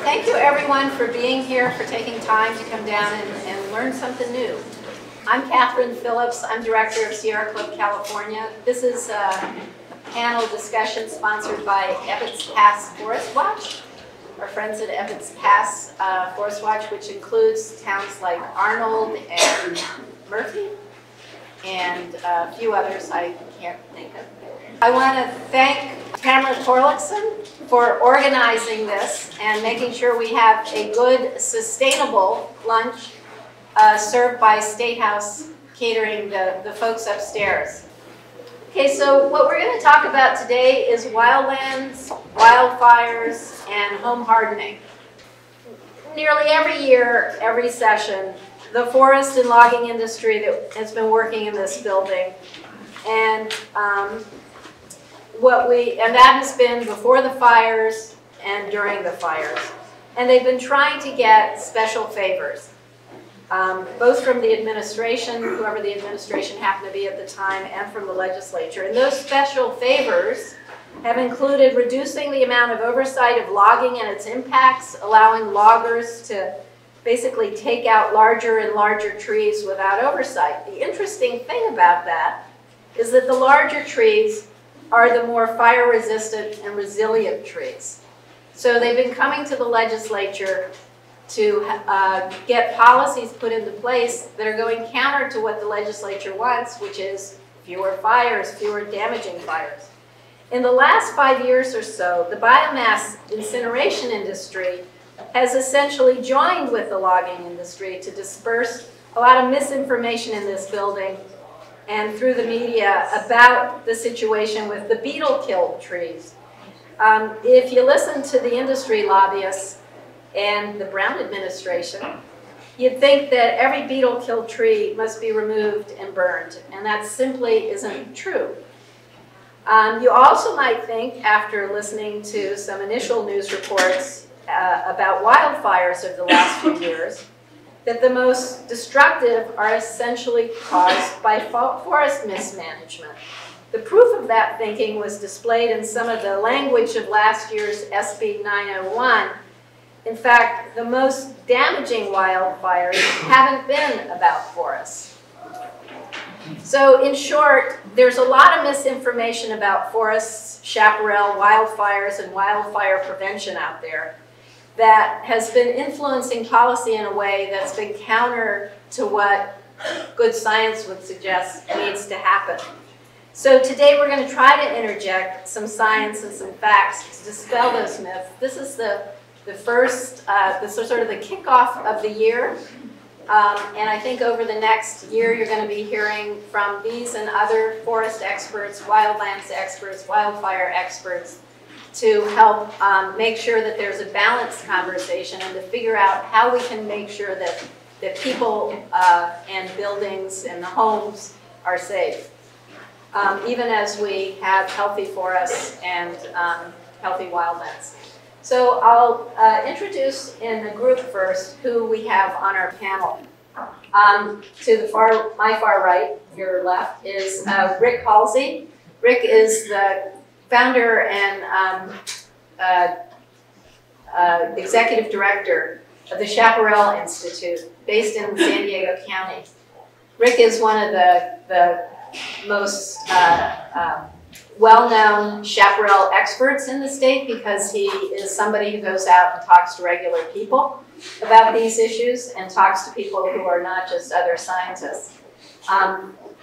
Thank you everyone for being here, for taking time to come down and learn something new. I'm Catherine Phillips. I'm Director of Sierra Club, California. This is a panel discussion sponsored by Ebbets Pass Forest Watch, our friends at Ebbets Pass Forest Watch, which includes towns like Arnold and Murphy and a few others I can't think of. I want to thank Tamara Corlickson for organizing this and making sure we have a good, sustainable lunch served by State House Catering, the folks upstairs. Okay, so what we're going to talk about today is wildlands, wildfires, and home hardening. Nearly every year, every session, the forest and logging industry that has been working in this building, and that has been before the fires and during the fires. And they've been trying to get special favors, both from the administration, whoever the administration happened to be at the time, and from the legislature. And those special favors have included reducing the amount of oversight of logging and its impacts, allowing loggers to basically take out larger and larger trees without oversight. The interesting thing about that is that the larger trees are the more fire-resistant and resilient trees. So they've been coming to the legislature to get policies put into place that are going counter to what the legislature wants, which is fewer fires, fewer damaging fires. In the last 5 years or so, the biomass incineration industry has essentially joined with the logging industry to disperse a lot of misinformation in this building and through the media about the situation with the beetle-killed trees. If you listen to the industry lobbyists and the Brown administration, you'd think that every beetle-killed tree must be removed and burned, and that simply isn't true. You also might think, after listening to some initial news reports about wildfires of the last few years, that the most destructive are essentially caused by forest mismanagement. The proof of that thinking was displayed in some of the language of last year's SB 901. In fact, the most damaging wildfires haven't been about forests. So in short, there's a lot of misinformation about forests, chaparral, wildfires, and wildfire prevention out there that has been influencing policy in a way that's been counter to what good science would suggest needs to happen. So today we're going to try to interject some science and some facts to dispel those myths. This is the first, this is sort of the kickoff of the year. And I think over the next year you're going to be hearing from these and other forest experts, wildlands experts, wildfire experts, to help make sure that there's a balanced conversation and to figure out how we can make sure that people and buildings and the homes are safe, even as we have healthy forests and healthy wildlands. So I'll introduce in the group first who we have on our panel. To my far right, your left, is Rick Halsey. Rick is the founder and executive director of the Chaparral Institute, based in San Diego County. Rick is one of the most well-known chaparral experts in the state because he is somebody who goes out and talks to regular people about these issues and talks to people who are not just other scientists.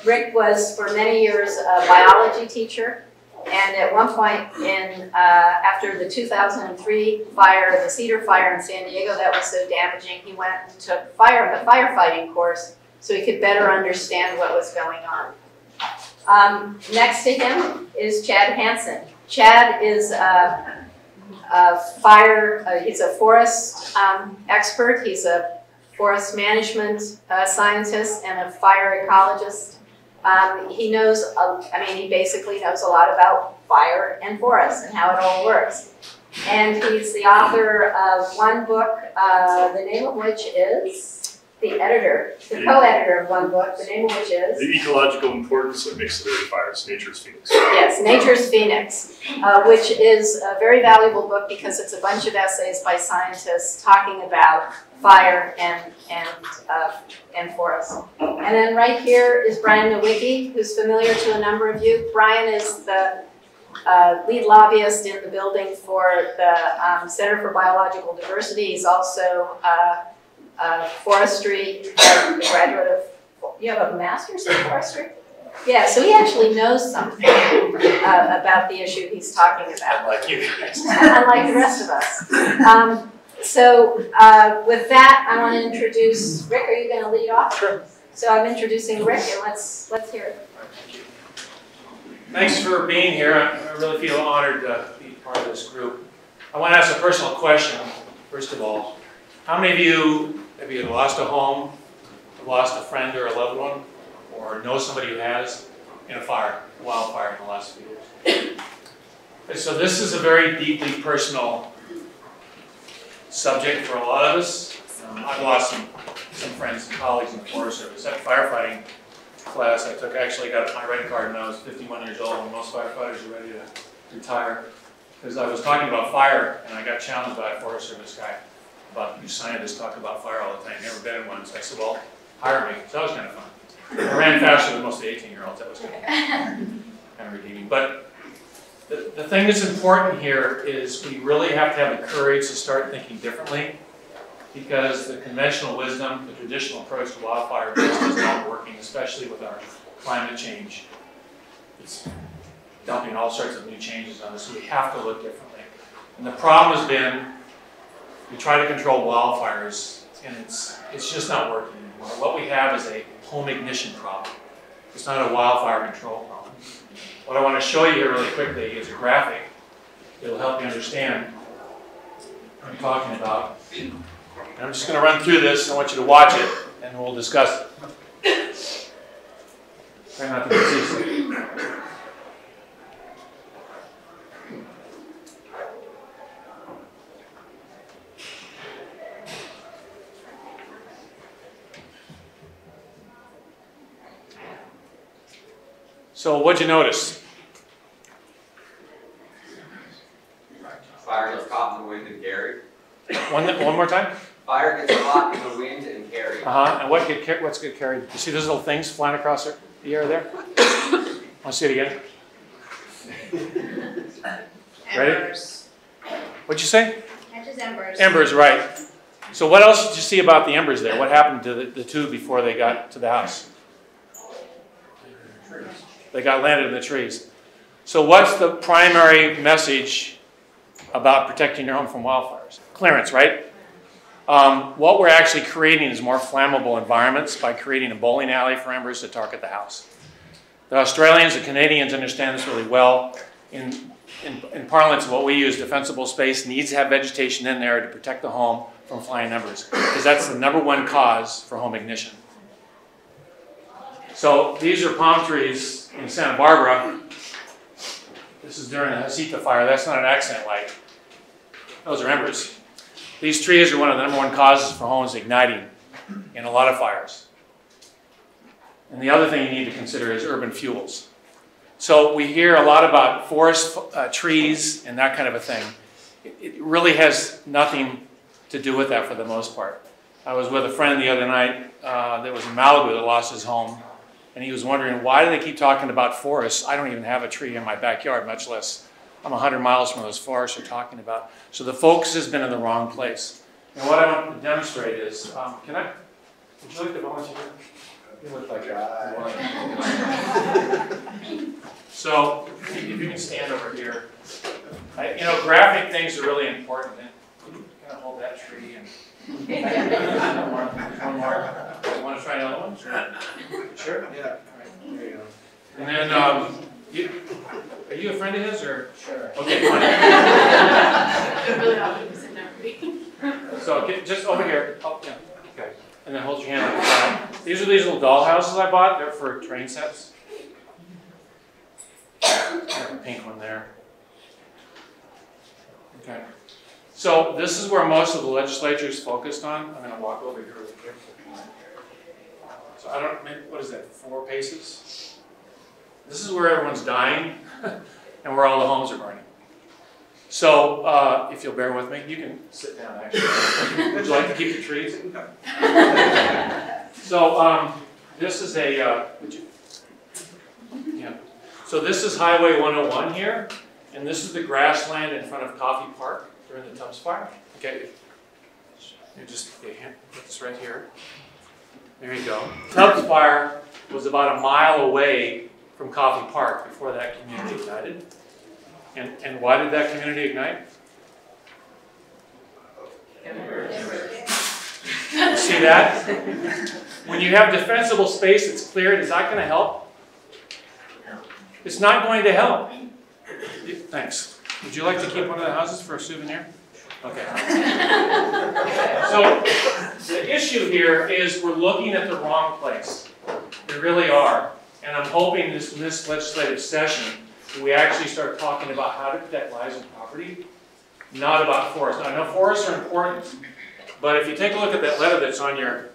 Rick was for many years a biology teacher, and at one point after the 2003 fire, the Cedar Fire in San Diego, that was so damaging, he went and took a firefighting course so he could better understand what was going on. Next to him is Chad Hansen. Chad is he's a forest expert. He's a forest management scientist and a fire ecologist. He knows, he basically knows a lot about fire and forests and how it all works. And he's the author of one book, the name of which is the editor, the co-editor of one book, the name of which is? The Ecological Importance of Mixed-Ability Fires, Nature's Phoenix. Yes, Nature's Phoenix, which is a very valuable book because it's a bunch of essays by scientists talking about fire and forests. And then right here is Brian Nowicki, who's familiar to a number of you. Brian is the lead lobbyist in the building for the Center for Biological Diversity. He's also forestry, graduate of, you have a master's in forestry? Yeah, so he actually knows something about the issue he's talking about. Unlike you guys. Unlike the rest of us. So with that, I want to introduce Rick. Are you going to lead off? Sure. So I'm introducing Rick, and let's hear it. Thanks for being here. I really feel honored to be part of this group. I want to ask a personal question, first of all. How many of you have either lost a home, lost a friend or a loved one, or know somebody who has in a fire, a wildfire in the last few years? So this is a very deeply personal subject for a lot of us. I've lost some friends and colleagues in the Forest Service. That firefighting class I took, I actually got my red card when I was 51 years old, and most firefighters are ready to retire. Because I was talking about fire, and I got challenged by a Forest Service guy about, you scientists talk about fire all the time, never been in one. So I said, well, hire me. So that was kind of fun. I ran faster than most of the 18-year-olds. That was kind of redeeming. But the thing that's important here is we really have to have the courage to start thinking differently, because the conventional wisdom, the traditional approach to wildfire just is not working, especially with our climate change. It's dumping all sorts of new changes on us, so we have to look differently. And the problem has been, we try to control wildfires, and it's just not working anymore. What we have is a home ignition problem. It's not a wildfire control problem. What I want to show you here really quickly is a graphic that will help you understand what I'm talking about. And I'm just going to run through this. I want you to watch it, and we'll discuss it. Try not to get seasick. So what'd you notice? Fire gets caught in the wind and carried. One more time? Fire gets caught in the wind and carried. And what's get carried? You see those little things flying across the air there? Want to see it again? Ready? Embers. What'd you say? Catches embers. Embers, right. So what else did you see about the embers there? What happened to the two before they got to the house? They got landed in the trees. So what's the primary message about protecting your home from wildfires? Clearance, right? What we're actually creating is more flammable environments by creating a bowling alley for embers to target the house. The Australians and Canadians understand this really well. In parlance, what we use, defensible space, needs to have vegetation in there to protect the home from flying embers, because that's the #1 cause for home ignition. So these are palm trees in Santa Barbara. This is during the Hasita fire. That's not an accent light. Those are embers. These trees are one of the #1 causes for homes igniting in a lot of fires. And the other thing you need to consider is urban fuels. So we hear a lot about forest trees and that kind of a thing. It really has nothing to do with that for the most part. I was with a friend the other night that was in Malibu that lost his home. And he was wondering, why do they keep talking about forests? I don't even have a tree in my backyard, much less I'm 100 miles from those forests they're talking about. So the focus has been in the wrong place. And what I want to demonstrate is, would you like to volunteer? You look like So if you can stand over here. Graphic things are really important. Can you kind of hold that tree and one more. You want to try another one? Sure? Yeah. All right, there you go. And then, are you a friend of his, or? Sure. Okay, fine. So just over here. Oh, yeah. Okay. And then hold your hand up the side. These are these little doll houses I bought. They're for train sets. Got a pink one there. Okay. So this is where most of the legislature is focused on. I'm going to walk over here really quick. So I don't, what is that, 4 paces? This is where everyone's dying and where all the homes are burning. So if you'll bear with me, you can sit down actually. Would you like to keep the trees? So this is a, yeah. So this is Highway 101 here, and this is the grassland in front of Coffee Park during the Tubbs Fire. Okay, you just put this right here. There you go. Tubbs Fire was about a mile away from Coffee Park before that community ignited. And why did that community ignite? See that? When you have defensible space that's cleared, is that going to help? It's not going to help. Thanks. Would you like to keep one of the houses for a souvenir? Okay. So the issue here is we're looking at the wrong place. We really are. And I'm hoping in this legislative session that we actually start talking about how to protect lives and property, not about forests. Now, I know forests are important, but if you take a look at that letter that's on your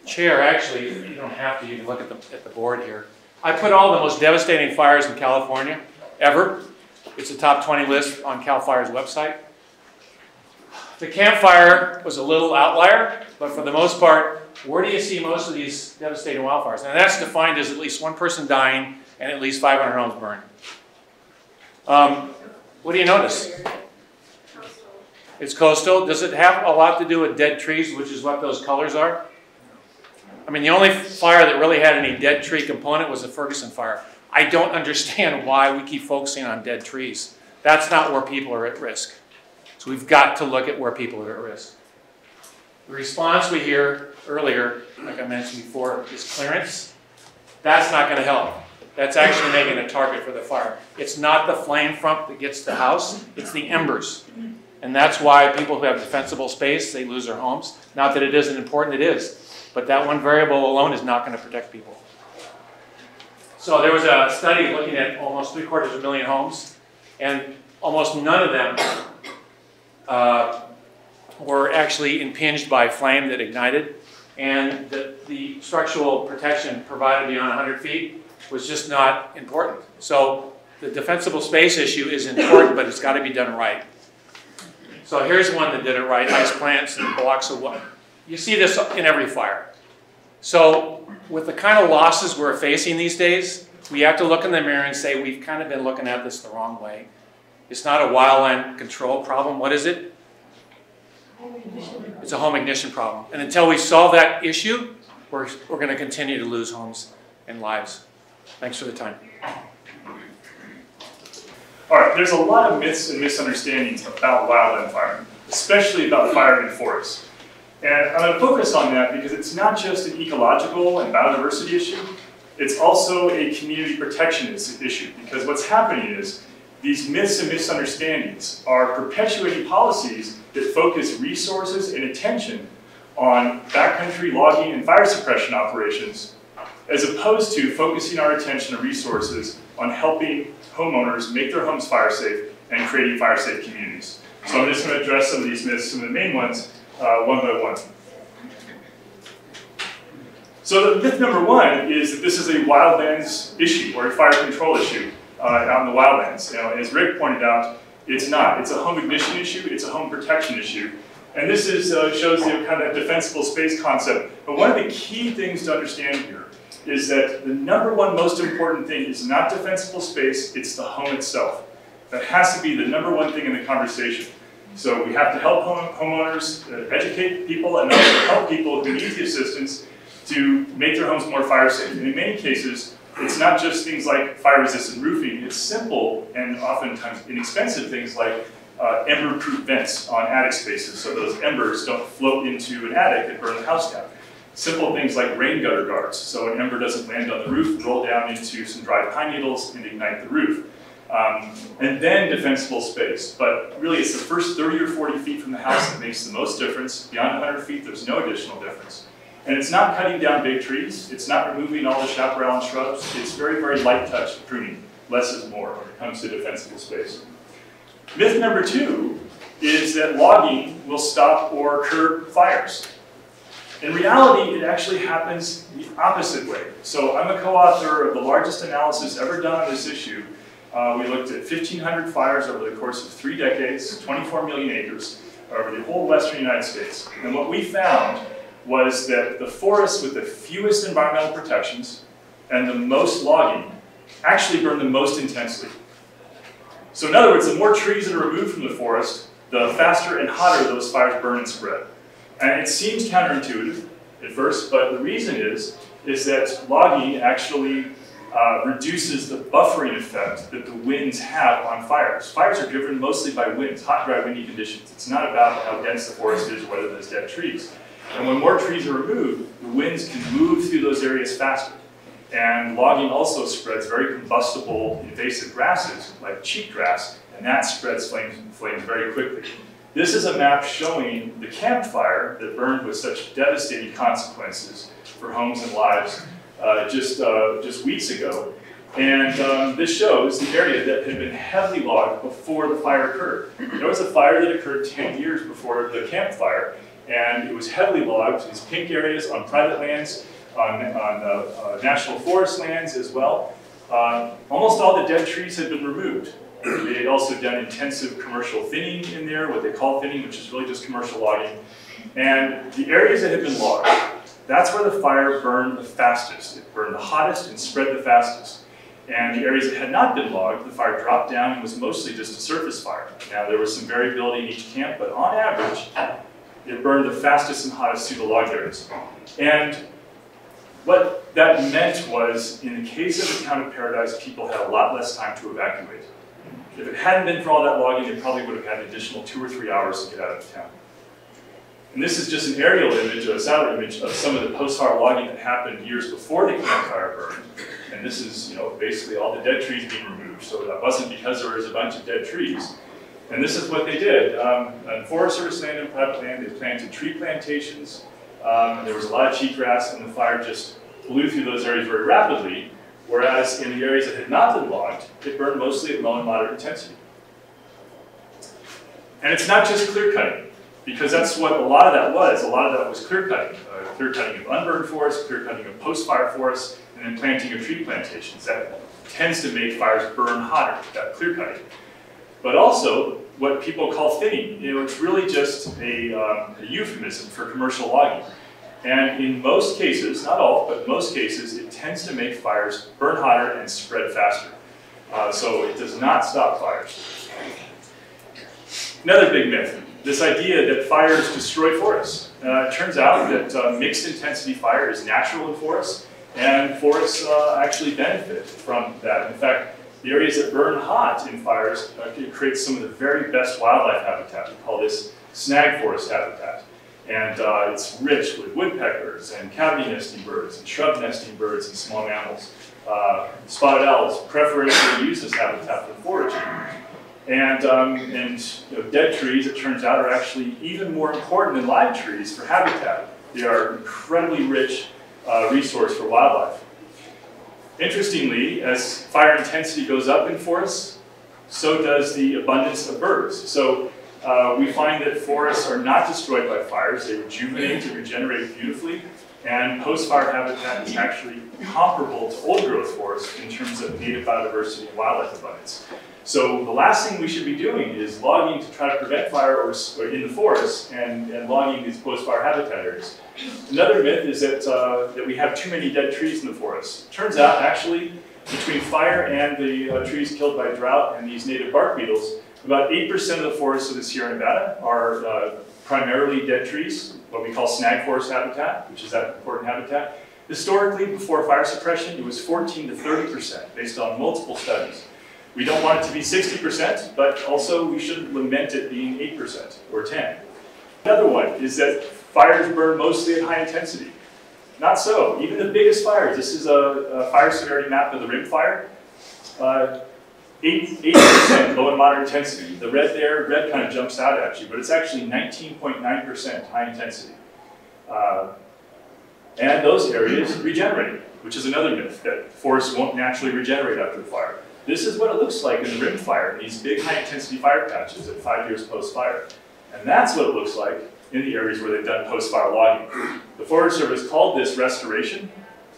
chair, actually, you don't have to. You can look at the board here. I put all the most devastating fires in California ever. It's a top 20 list on CAL FIRE's website. The Camp Fire was a little outlier, but for the most part, where do you see most of these devastating wildfires? And that's defined as at least 1 person dying and at least 500 homes burned. What do you notice? It's coastal. Does it have a lot to do with dead trees, which is what those colors are? I mean, the only fire that really had any dead tree component was the Ferguson fire. I don't understand why we keep focusing on dead trees. That's not where people are at risk. So we've got to look at where people are at risk. The response we hear earlier, like I mentioned before, is clearance. That's not going to help. That's actually making a target for the fire. It's not the flame front that gets the house, it's the embers. And that's why people who have defensible space, they lose their homes. Not that it isn't important, it is. But that one variable alone is not going to protect people. So there was a study looking at almost 750,000 homes, and almost none of them were actually impinged by flame that ignited. And the structural protection provided beyond 100 feet was just not important. So the defensible space issue is important, but it's got to be done right. So here's one that did it right, ice plants and blocks of wood. You see this in every fire. So with the kind of losses we're facing these days, we have to look in the mirror and say, we've kind of been looking at this the wrong way. It's not a wildland control problem. What is it? It's a home ignition problem. And until we solve that issue, we're going to continue to lose homes and lives. Thanks for the time. All right, there's a lot of myths and misunderstandings about wildland fire, especially about fire in forests. And I'm going to focus on that because it's not just an ecological and biodiversity issue, it's also a community protection issue. Because what's happening is these myths and misunderstandings are perpetuating policies that focus resources and attention on backcountry logging and fire suppression operations, as opposed to focusing our attention and resources on helping homeowners make their homes fire safe and creating fire safe communities. So I'm just going to address some of these myths, some of the main ones, one by one. So the myth number one is that this is a wildlands issue or a fire control issue out in the wildlands. You know, as Rick pointed out, it's not. It's a home ignition issue, it's a home protection issue. And this is, shows the kind of defensible space concept. But one of the key things to understand here is that the number one most important thing is not defensible space, it's the home itself. That has to be the number one thing in the conversation. So we have to help homeowners, educate people, and also help people who need the assistance to make their homes more fire safe. And in many cases, it's not just things like fire-resistant roofing, it's simple and oftentimes inexpensive things like ember-proof vents on attic spaces so those embers don't float into an attic and burn the house down. Simple things like rain gutter guards, so an ember doesn't land on the roof, roll down into some dried pine needles and ignite the roof. And then defensible space, but really it's the first 30 or 40 feet from the house that makes the most difference. Beyond 100 feet, there's no additional difference. And it's not cutting down big trees, it's not removing all the chaparral and shrubs, it's very, very light touch pruning. Less is more when it comes to defensible space. Myth number two is that logging will stop or curb fires. In reality, it actually happens the opposite way. So I'm a co-author of the largest analysis ever done on this issue. We looked at 1,500 fires over the course of 3 decades, 24 million acres, over the whole western United States. And what we found was that the forests with the fewest environmental protections and the most logging actually burn the most intensely. So in other words, the more trees that are removed from the forest, the faster and hotter those fires burn and spread. And it seems counterintuitive at first, but the reason is that logging actually reduces the buffering effect that the winds have on fires. Fires are driven mostly by winds, hot, dry, windy conditions. It's not about how dense the forest is or whether there's dead trees. And when more trees are removed, the winds can move through those areas faster. And logging also spreads very combustible invasive grasses like cheatgrass, and that spreads flames very quickly. This is a map showing the campfire that burned with such devastating consequences for homes and lives just weeks ago. And this shows the area that had been heavily logged before the fire occurred. There was a fire that occurred 10 years before the campfire, and it was heavily logged, these pink areas on private lands, on national forest lands as well. Almost all the dead trees had been removed. They had also done intensive commercial thinning in there, what they call thinning, which is really just commercial logging. And the areas that had been logged, that's where the fire burned the fastest. It burned the hottest and spread the fastest. And the areas that had not been logged, the fire dropped down and was mostly just a surface fire. Now, there was some variability in each camp, but on average, it burned the fastest and hottest through the logged areas. And what that meant was, in the case of the town of Paradise, people had a lot less time to evacuate. If it hadn't been for all that logging, they probably would have had an additional 2 or 3 hours to get out of town. And this is just an aerial image, or a satellite image, of some of the post-fire logging that happened years before the campfire burned. And this is, basically all the dead trees being removed. So that wasn't because there was a bunch of dead trees. And this is what they did. On Forest Service land and private land, they planted tree plantations. There was a lot of cheatgrass, and the fire just blew through those areas very rapidly. Whereas in the areas that had not been logged, it burned mostly at low and moderate intensity. And it's not just clear cutting, because that's what a lot of that was. A lot of that was clear cutting. Clear cutting of unburned forests, clear cutting of post-fire forests, and then planting of tree plantations. That tends to make fires burn hotter, that clear cutting. But also, what people call thinning. It's really just a euphemism for commercial logging. And in most cases, not all, but most cases, it tends to make fires burn hotter and spread faster. So it does not stop fires. Another big myth, this idea that fires destroy forests. It turns out that mixed intensity fire is natural in forests, and forests actually benefit from that. In fact, the areas that burn hot in fires create some of the very best wildlife habitat. We call this snag forest habitat. And it's rich with woodpeckers and cavity nesting birds and shrub nesting birds and small mammals. Spotted owls preferentially use this habitat for foraging. And dead trees, it turns out, are actually even more important than live trees for habitat. They are an incredibly rich resource for wildlife. Interestingly, as fire intensity goes up in forests, so does the abundance of birds. So we find that forests are not destroyed by fires. They rejuvenate and regenerate beautifully. And post-fire habitat is actually comparable to old-growth forests in terms of native biodiversity and wildlife abundance. So the last thing we should be doing is logging to try to prevent fire or in the forests and logging these post-fire habitat areas. Another myth is that we have too many dead trees in the forest. Turns out, actually, between fire and the trees killed by drought and these native bark beetles, about 8% of the forests of the Sierra Nevada are primarily dead trees, what we call snag forest habitat, which is that important habitat. Historically, before fire suppression, it was 14 to 30% based on multiple studies. We don't want it to be 60%, but also we shouldn't lament it being 8% or 10%. Another one is that fires burn mostly at high intensity. Not so. Even the biggest fires, this is a fire severity map of the rim fire. 8% low and moderate intensity. The red there, red kind of jumps out at you, but it's actually 19.9% high intensity. And those areas regenerate, which is another myth, that forests won't naturally regenerate after the fire. This is what it looks like in the rim fire, these big high intensity fire patches at 5 years post-fire. And that's what it looks like in the areas where they've done post-fire logging. The Forest Service called this restoration,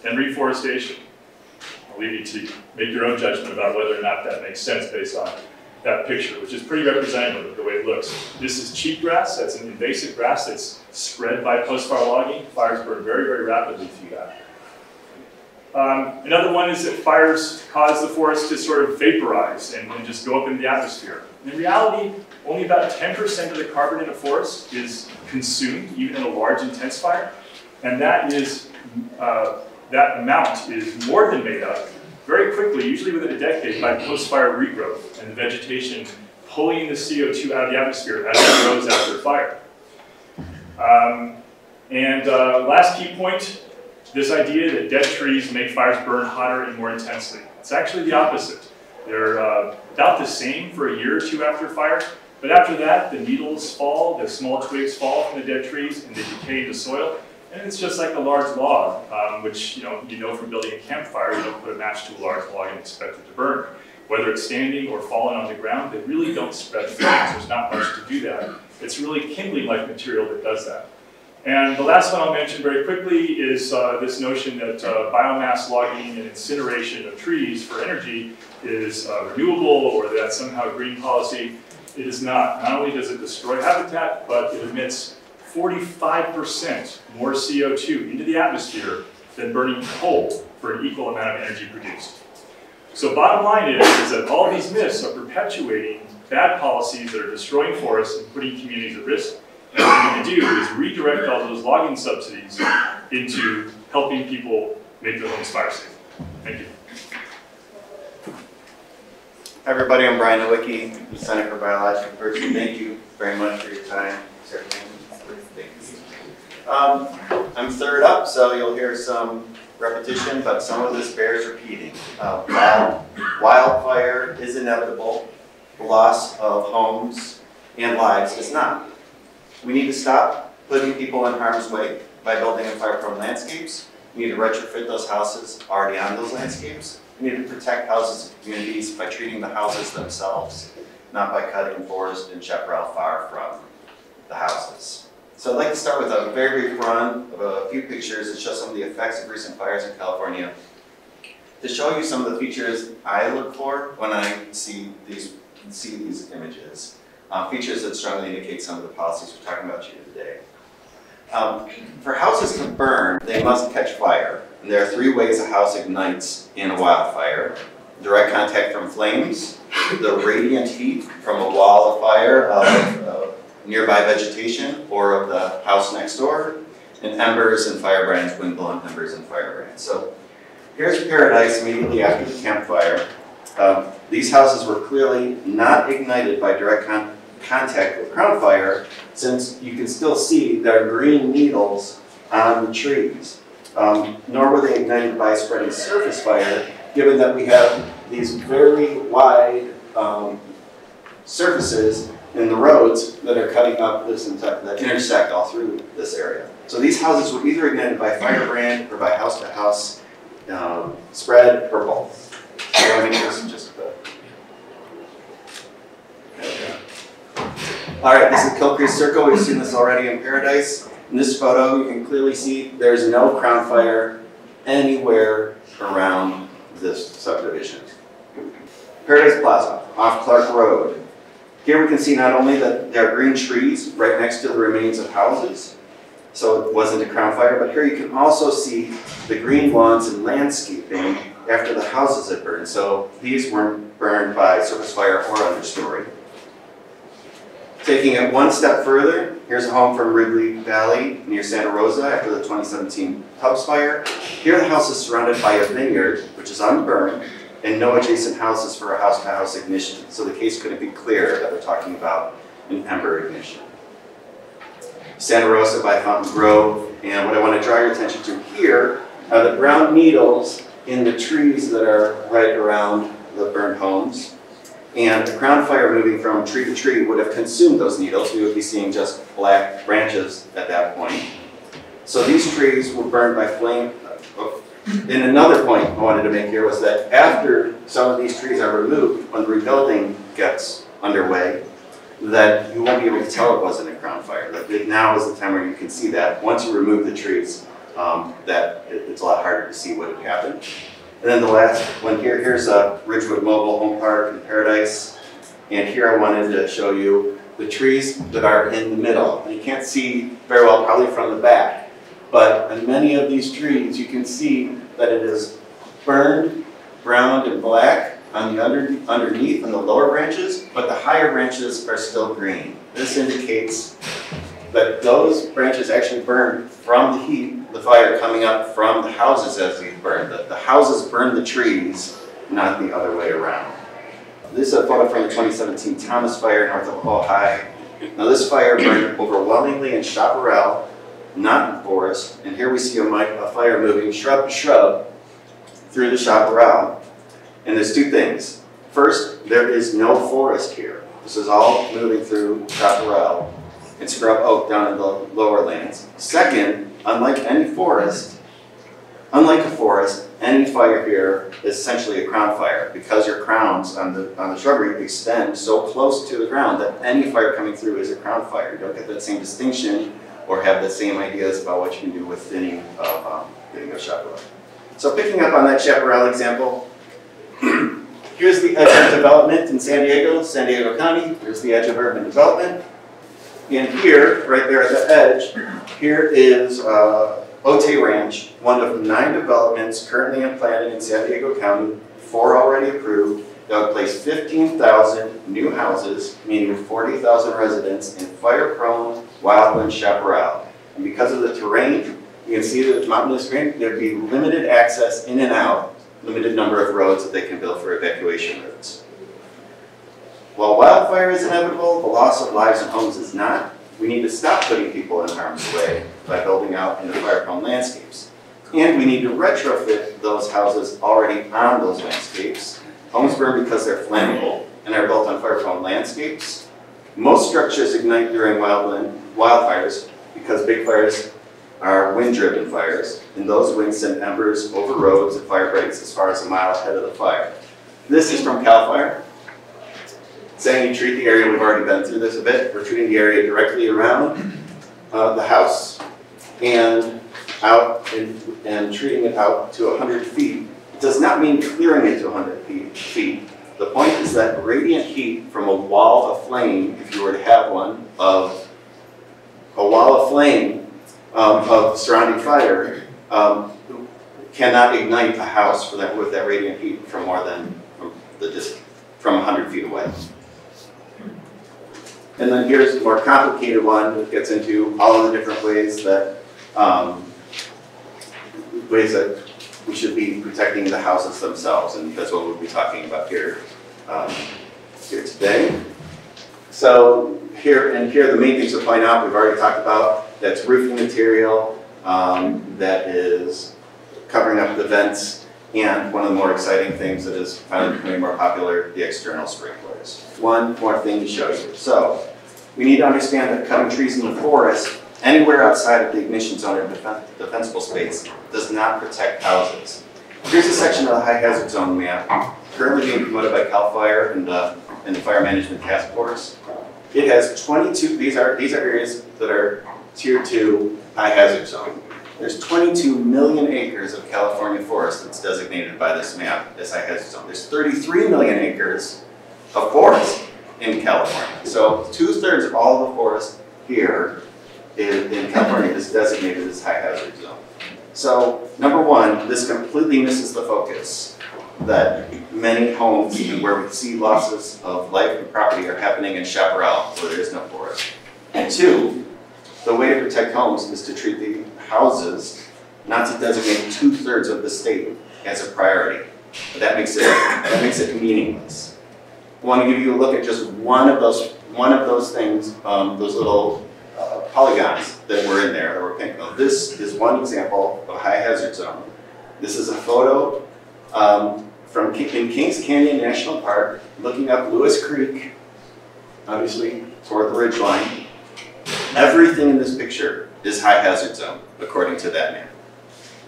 and reforestation. I'll leave you to make your own judgment about whether or not that makes sense based on that picture, which is pretty representative of the way it looks. This is cheatgrass. That's an invasive grass that's spread by post-fire logging. Fires burn very, very rapidly through that. Another one is that fires cause the forest to sort of vaporize and just go up into the atmosphere. In reality, only about 10% of the carbon in a forest is consumed, even in a large, intense fire. And that is, that amount is more than made up very quickly, usually within a decade, by post-fire regrowth and the vegetation pulling the CO2 out of the atmosphere as it grows after a fire. Last key point, this idea that dead trees make fires burn hotter and more intensely. It's actually the opposite. They're about the same for a year or two after fire, but after that, the needles fall, the small twigs fall from the dead trees, and they decay into soil. And it's just like a large log, which you know from building a campfire, you don't put a match to a large log and expect it to burn. Whether it's standing or falling on the ground, they really don't spread flames. There's not much to do that. It's really kindling-like material that does that. And the last one I'll mention very quickly is this notion that biomass logging and incineration of trees for energy is renewable, or that somehow green policy. It is not. Not only does it destroy habitat, but it emits 45% more CO2 into the atmosphere than burning coal for an equal amount of energy produced. So bottom line is that all these myths are perpetuating bad policies that are destroying forests and putting communities at risk. And what we need to do is redirect all those logging subsidies into helping people make their homes fire safe. Thank you. Hi everybody, I'm Brian Nowicki, the Center for Biological Diversity. Thank you very much for your time. I'm third up, so you'll hear some repetition, but some of this bears repeating. Wildfire is inevitable. The loss of homes and lives is not. We need to stop putting people in harm's way by building in fire-prone landscapes. We need to retrofit those houses already on those landscapes. We need to protect houses and communities by treating the houses themselves, not by cutting forest and chaparral far from the houses. So I'd like to start with a very brief run of a few pictures that show some of the effects of recent fires in California. To show you some of the features I look for when I see these images. Features that strongly indicate some of the policies we're talking about here today. For houses to burn, they must catch fire. And there are three ways a house ignites in a wildfire. Direct contact from flames, the radiant heat from a wall of fire of nearby vegetation or of the house next door, and embers and firebrands, windblown embers and firebrands. So here's Paradise immediately after the campfire. These houses were clearly not ignited by direct contact with ground fire, since you can still see there are green needles on the trees. Nor were they ignited by spreading surface fire, given that we have these very wide surfaces in the roads that are cutting up this that intersect all through this area. So these houses were either ignited by firebrand or by house-to-house spread or both. So I mean, this is just all right, this is Kill Creek Circle. We've seen this already in Paradise. In this photo, you can clearly see there's no crown fire anywhere around this subdivision. Paradise Plaza, off Clark Road. Here we can see not only that there are green trees right next to the remains of houses, so it wasn't a crown fire, but here you can also see the green lawns and landscaping after the houses had burned. So these weren't burned by surface fire or understory. Taking it one step further, here's a home from Wrigley Valley near Santa Rosa after the 2017 Tubbs fire. Here the house is surrounded by a vineyard, which is unburned, and no adjacent houses for a house-to-house ignition. So the case couldn't be clearer that we're talking about an ember ignition. Santa Rosa by Fountain Grove, and what I want to draw your attention to here are the brown needles in the trees that are right around the burned homes. And a crown fire moving from tree to tree would have consumed those needles. We would be seeing just black branches at that point. So these trees were burned by flame. And another point I wanted to make here was that after some of these trees are removed, when the rebuilding gets underway, that you won't be able to tell it wasn't a crown fire. That now is the time where you can see that once you remove the trees that it's a lot harder to see what would happen. And then the last one here, here's a Ridgewood Mobile Home Park in Paradise. And here I wanted to show you the trees that are in the middle. And you can't see very well probably from the back, but on many of these trees you can see that it is burned, browned, and black on the underneath and the lower branches, but the higher branches are still green. This indicates that those branches actually burned from the heat, the fire coming up from the houses as they burned. The houses burned the trees, not the other way around. This is a photo from the 2017 Thomas Fire north of Ojai. Now this fire burned overwhelmingly in chaparral, not in forest. And here we see a fire moving shrub to shrub through the chaparral. And there's two things. First, there is no forest here. This is all moving through chaparral and scrub oak down in the lower lands. Second, unlike a forest, any fire here is essentially a crown fire because your crowns on the shrubbery extend so close to the ground that any fire coming through is a crown fire. You don't get that same distinction or have the same ideas about what you can do with thinning of chaparral. So picking up on that chaparral example, here's the edge of development in San Diego County. Here's the edge of urban development. And here, right there at the edge, here is Otay Ranch, one of 9 developments currently in planning in San Diego County, 4 already approved, that would place 15,000 new houses, meaning 40,000 residents in fire-prone wildland chaparral. And because of the terrain, you can see that it's mountainous terrain, there'd be limited access in and out, limited number of roads that they can build for evacuation routes. While wildfire is inevitable, the loss of lives and homes is not. We need to stop putting people in harm's way by building out into fire-prone landscapes. And we need to retrofit those houses already on those landscapes. Homes burn because they're flammable and are built on fire-prone landscapes. Most structures ignite during wildfires because big fires are wind-driven fires, and those winds send embers over roads and fire breaks as far as a mile ahead of the fire. This is from CAL FIRE, saying you treat the area, we've already been through this a bit, we're treating the area directly around the house and out and treating it out to 100 feet. It does not mean clearing it to 100 feet. The point is that radiant heat from a wall of flame, if you were to have one, of a wall of flame of surrounding fire, cannot ignite a house with that radiant heat from more than from 100 feet away. And then here's a more complicated one that gets into all of the different ways that we should be protecting the houses themselves, and that's what we'll be talking about here today. So here the main things to point out we've already talked about. That's roofing material, that is covering up the vents, and one of the more exciting things that is finally becoming more popular, the external sprinklers. One more thing to show you. So we need to understand that cutting trees in the forest anywhere outside of the ignition zone or defensible space does not protect houses. Here's a section of the high hazard zone map currently being promoted by CAL FIRE and the Fire Management Task Force. It has 22, these are areas that are tier 2 high hazard zone. There's 22 million acres of California forest that's designated by this map as high hazard zone. There's 33 million acres of forest in California. So 2/3 of all the forest here in California is designated as high hazard zone. So number one, this completely misses the focus that many homes where we see losses of life and property are happening in chaparral where there is no forest. And two, the way to protect homes is to treat the houses, not to designate 2/3 of the state as a priority. But that makes it meaningless. I want to give you a look at just one of those things, those little polygons that were in there that were pink. Now, this is one example of a high hazard zone. This is a photo in Kings Canyon National Park, looking up Lewis Creek, obviously toward the ridgeline. Everything in this picture is high hazard zone, according to that map.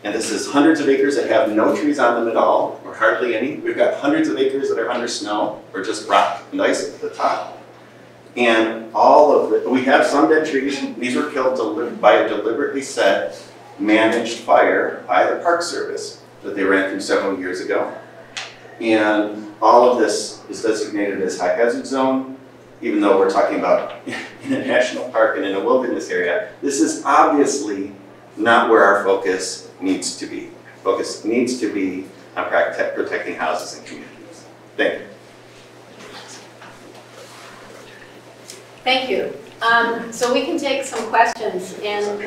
And this is hundreds of acres that have no trees on them at all, or hardly any. We've got hundreds of acres that are under snow, or just rock and ice at the top. And all of it, we have some dead trees. These were killed by a deliberately set managed fire by the Park Service that they ran through several years ago. And all of this is designated as high hazard zone, even though we're talking about in a national park and in a wilderness area. This is obviously not where our focus needs to be. Focus needs to be on protecting houses and communities. Thank you. Thank you. So we can take some questions, and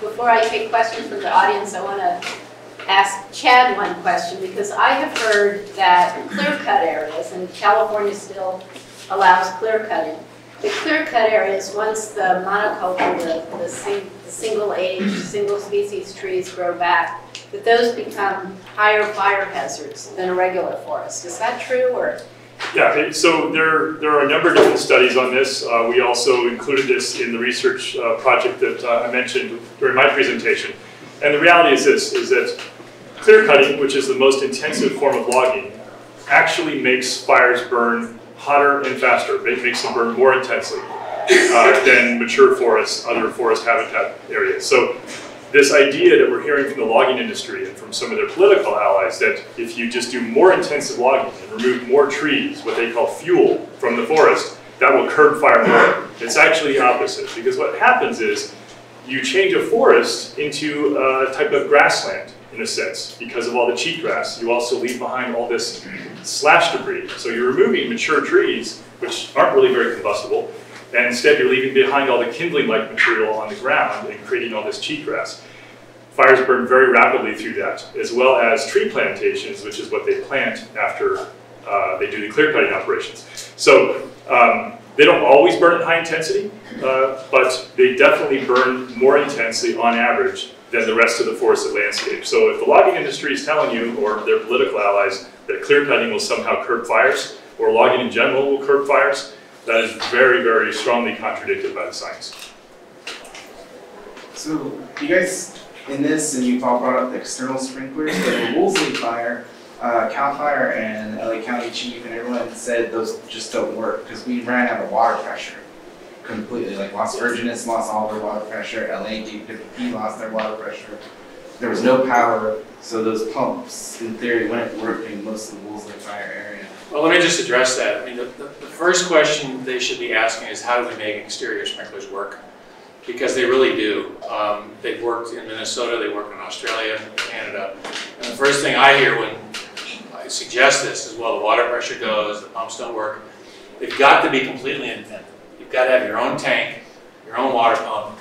before I take questions from the audience, I want to ask Chad one question, because I have heard that clear-cut areas, and California still allows clear-cutting, the clear-cut areas, once the monoculture, the single-age, single-species trees grow back, that those become higher fire hazards than a regular forest. Is that true, or? Yeah, so there are a number of different studies on this. We also included this in the research project that I mentioned during my presentation. And the reality is this, is that clear cutting, which is the most intensive form of logging, actually makes fires burn hotter and faster. It makes them burn more intensely than mature forests, other forest habitat areas. So this idea that we're hearing from the logging industry and from some of their political allies that if you just do more intensive logging and remove more trees, what they call fuel, from the forest, that will curb fire more. It's actually the opposite, because what happens is you change a forest into a type of grassland, in a sense, because of all the cheatgrass. You also leave behind all this slash debris. So you're removing mature trees, which aren't really very combustible, and instead you're leaving behind all the kindling-like material on the ground and creating all this cheatgrass. Fires burn very rapidly through that, as well as tree plantations, which is what they plant after they do the clear-cutting operations. So they don't always burn at high intensity, but they definitely burn more intensely on average than the rest of the forested landscape. So if the logging industry is telling you, or their political allies, that clear-cutting will somehow curb fires, or logging in general will curb fires, that is very, very strongly contradicted by the science. So you guys, in this, and you've all brought up the external sprinklers, but the Woolsey fire, CAL FIRE and LA County Chief and everyone said those just don't work because we ran out of water pressure completely. Like Las Virgenes lost all their water pressure, LA DPP lost their water pressure. There was no power, so those pumps, in theory, wouldn't work in most of the Woolsey fire area. Well, let me just address that. I mean, the first question they should be asking is how do we make exterior sprinklers work? Because they really do. They've worked in Minnesota, they work in Australia, Canada. And the first thing I hear when I suggest this is, well, the water pressure goes, the pumps don't work. They've got to be completely independent. You've got to have your own tank, your own water pump.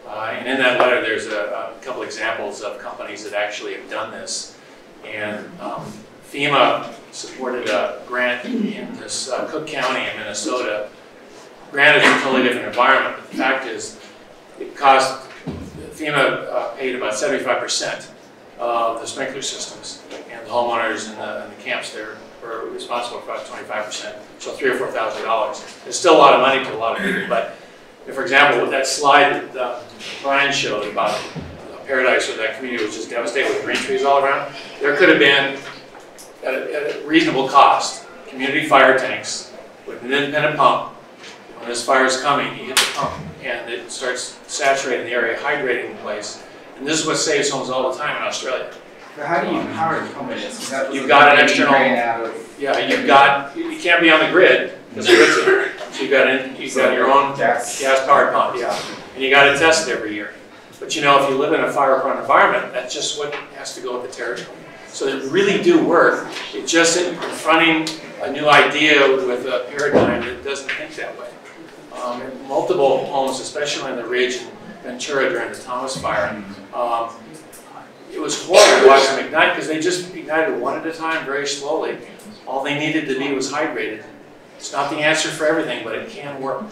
And in that letter, there's a couple examples of companies that actually have done this. And FEMA supported a grant in this Cook County in Minnesota. Granted, it's a totally different environment, but the fact is, it cost, FEMA paid about 75% of the sprinkler systems, and the homeowners and the camps there were responsible for about 25%, so $3,000 or $4,000. It's still a lot of money to a lot of people, but for example, with that slide that Brian showed about Paradise, where that community was just devastated with green trees all around, there could have been, at a reasonable cost, community fire tanks with an independent pump. When this fire is coming, you hit the pump and it starts saturating the area, hydrating the place. And this is what saves homes all the time in Australia. But how do you power the pump? You've got an external, yeah, you can't be on the grid because the grid's there. So you've got your own gas-powered pump, yeah. And you got to test it every year. But you know, if you live in a fire-prone environment, that's just what has to go with the territory. So they really do work. It's just that you're confronting a new idea with a paradigm that doesn't think that way. Multiple homes, especially on the ridge in Ventura during the Thomas fire, it was horrible to watch them ignite because they just ignited one at a time very slowly. All they needed to be was hydrated. It's not the answer for everything, but it can work.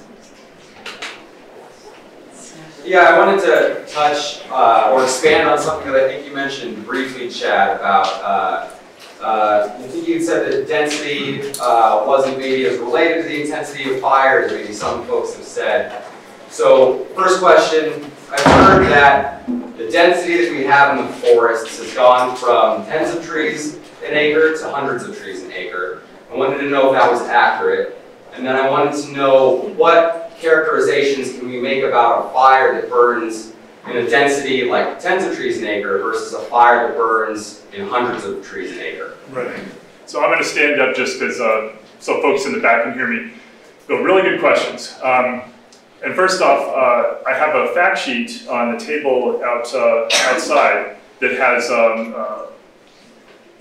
Yeah, I wanted to touch or expand on something that I think you mentioned briefly, Chad, about I think you said that density wasn't maybe as related to the intensity of fire as maybe some folks have said. So first question, I've heard that the density that we have in the forests has gone from tens of trees an acre to hundreds of trees an acre. I wanted to know if that was accurate. And then I wanted to know what characterizations can we make about a fire that burns in a density like tens of trees an acre versus a fire that burns in hundreds of trees an acre? Right. So I'm going to stand up just as so folks in the back can hear me. So really good questions. And first off, I have a fact sheet on the table outside that has